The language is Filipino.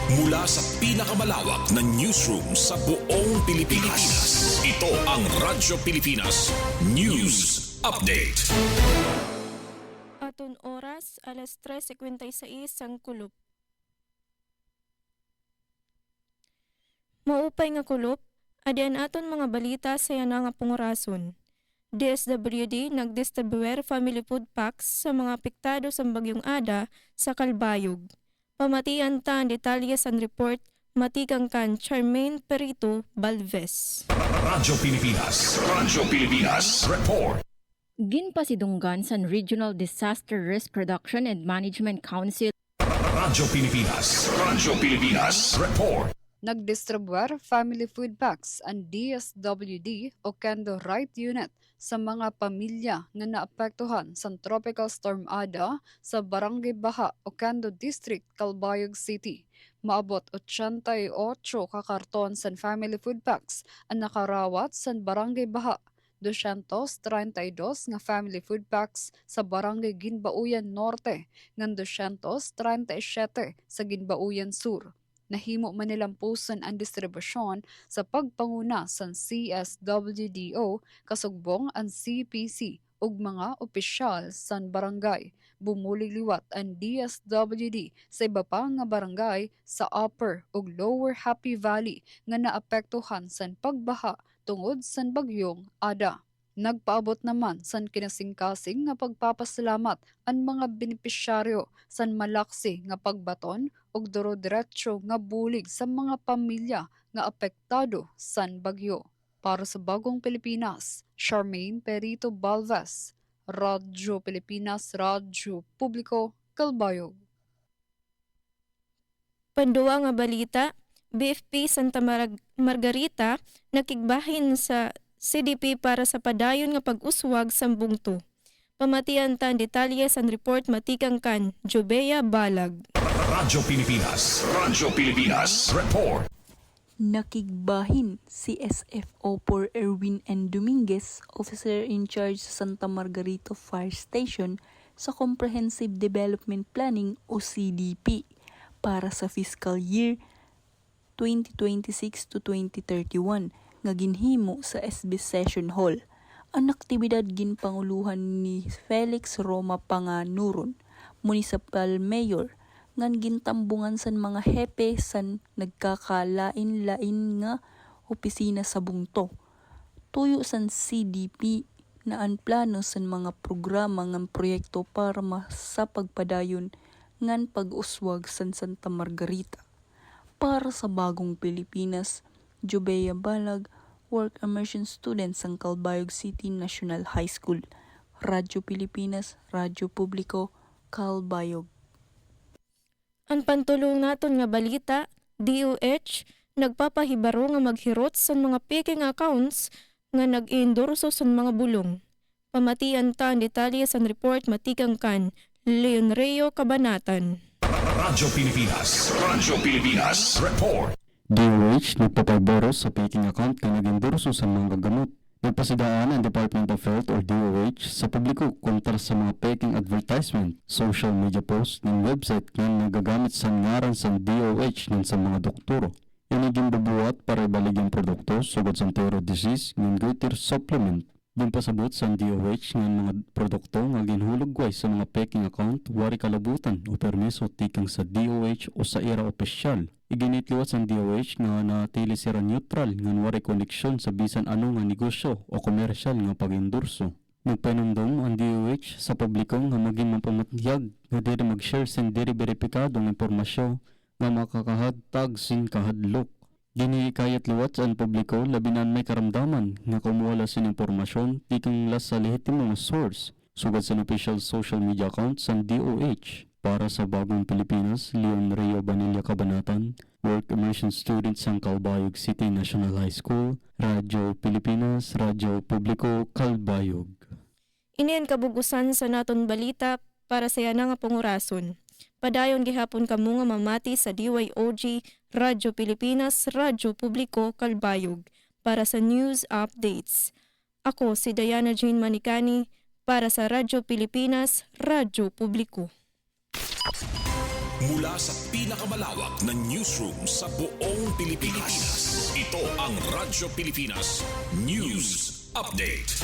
Mula sa pinakamalawak na newsroom sa buong Pilipinas. Ito ang Radyo Pilipinas News Update. Aton oras, alas 3:56 ang kulop. Maupay nga kulop, adian aton mga balita sa yana nga pungurason. DSWD nagdistribuer family food packs sa mga apektado sa bagyong Ada sa Calbayog. Pamatian ta ang detalye sa report, matikang kan Charmaine Perito Balves. Radyo Pilipinas Report. Ginpasidunggan sa Regional Disaster Risk Reduction and Management Council. Radyo Pilipinas Report. Nagdistribuer family food packs ang DSWD o Kendo Right Unit sa mga pamilya nga naapektuhan sa Tropical Storm Ada sa Barangay Baha o Kendo District, Calbayog City. Maabot 88 ka karton sa family food packs ang nakarawat sa Barangay Baha. 232 nga family food packs sa Barangay Ginbauyan Norte ngan 237 sa Ginbauyan Sur. Nahimo man nilang puson ang distribusyon sa pagpanguna sa CSWDO kasugbong ang CPC ug mga opisyal sa barangay. Bumulig liwat ang DSWD sa iba pa nga barangay sa Upper ug Lower Happy Valley nga naapektuhan sa pagbaha tungod sa bagyong Ada. Nagpaabot naman san kinasingkasing nga pagpapasalamat ang mga benepisyaryo san malaksi nga pagbaton ug duro-diretso nga bulig sa mga pamilya nga apektado san bagyo. Para sa Bagong Pilipinas, Charmaine Perito Balves, Radyo Pilipinas, Radyo Publiko, Calbayog. Pandua nga balita, BFP Santa Margarita nakigbahin sa CDP para sa padayon nga pag-uswag sa bungto. Pamatian ta ang detalye sa report, matikang kan Jobea Balag. Radyo Pilipinas Report. Nakigbahin si SFO por Erwin N. Dominguez, Officer in Charge sa Santa Margarita Fire Station sa Comprehensive Development Planning o CDP para sa fiscal year 2026 to 2031 nga ginhimo sa SB Session Hall. Ang aktibidad ginpanguluhan ni Felix Roma Panganuron, Municipal Mayor, ngan gintambungan san mga hepe san nagkakalain-lain nga opisina sa bungto. Tuyo san CDP na ang plano san mga programa ngan proyekto para sa pagpadayon ngan pag-uswag san Santa Margarita. Para sa Bagong Pilipinas, Jobea Balag, Work Immersion Student sa Calbayog City National High School. Radyo Pilipinas, Radyo Publiko, Calbayog. Ang pantulong naton nga balita, DOH nagpapahibaro nga maghirot sa mga peking accounts nga nag-endorso sa mga bulong. Pamatian ta ang detalye sa report, matikang kan Leon Reo Cabanatan. Radyo Pilipinas Report. DOH nagpapaboro sa peking account na nag-endorso sa mga gamot. Nagpasidaan ang Department of Health or DOH sa publiko kontra sa mga peking advertisement, social media post ng website na nagagamit sa ngaran sa DOH ng sa mga doktoro. Yan ay ginbabuhat para ibalig ang produkto sugod sa Entero disease ng greater supplement. Din pasabot sa DOH ng mga produkto nga ginhulugway sa mga peking account wari kalabutan o permiso tikang sa DOH o sa era opisyal. Iginitliwat sa DOH nga natili sira neutral nga wari koneksyon sa bisan ano nga negosyo o komersyal nga pag-endorso. Nagpanumdum ang DOH sa publiko nga maging mapamatiyag nga diri mag-share sin diri beripikadong impormasyon nga makakahatag sin kahadlok. Giniikayat liwat sa publiko labinan may karamdaman nga kumuwala sin impormasyon tikang las sa lehitimo nga source sugad sa official social media account sa DOH. Para sa Bagong Pilipinas, Leon Reo Banilla Cabanatan, Work Immersion Student sa Calbayog City National High School, Radyo Pilipinas, Radyo Publiko, Calbayog. Inian kabugusan sa naton balita para sa yana nga pangurason. Padayon gihapon kamo nga mamati sa DYOG, Radyo Pilipinas, Radyo Publiko, Calbayog para sa news updates. Ako si Diana Jane Manicani para sa Radyo Pilipinas, Radyo Publiko. Mula sa pinakamalawak na newsroom sa buong Pilipinas. Ito ang Radyo Pilipinas News Update.